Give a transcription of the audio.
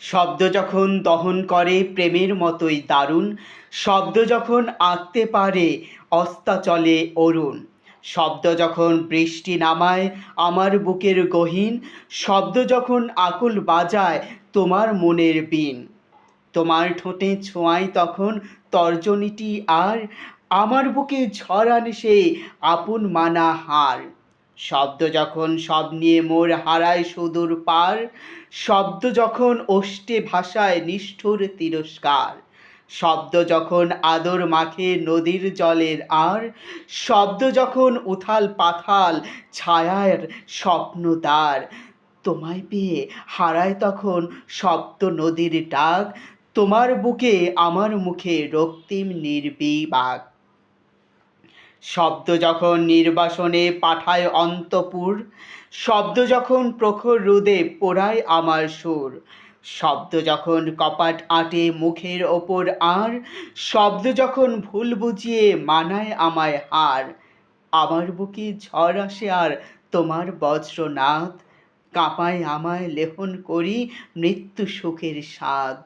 শব্দ যখন দহন করে প্রেমের মতোই দারুণ, শব্দ যখন আঁকতে পারে অস্তাচলে অরুণ, শব্দ যখন বৃষ্টি নামায় আমার বুকের গহীন, শব্দ যখন আকুল বাজায় তোমার মনের বীণ, তোমার ঠোঁটে ছোঁয়ায় তখন তর্জনীটি আর আমার বুকে ঝড় আনে সে আপন মানা হার। শব্দ যখন সব নিয়ে মোর হারায় সুদূর পার, শব্দ যখন ওষ্ঠে ভাষায় নিষ্ঠুর তিরস্কার, শব্দ যখন আদর মাখে নদীর জলের আর, শব্দ যখন উথাল পাথাল ছায়ার স্বপ্ন দ্বার, তোমায় পেয়ে হারায় তখন সপ্ত নদীর ডাক, তোমার বুকে আমার মুখে রক্তিম নির্বিবাক। শব্দ যখন নির্বাসনে পাঠায় অন্তপুর, শব্দ যখন প্রখর রোদে পোড়ায় আমার সুর, শব্দ যখন কপাট আঁটে মুখের ওপর আর, শব্দ যখন ভুল বুঝিয়ে মানায় আমায় হার, আমার বুকে ঝড় আসে আর তোমার বজ্রনাদ কাঁপায় আমায় লেহন করি মৃত্যু সুখের স্বাদ।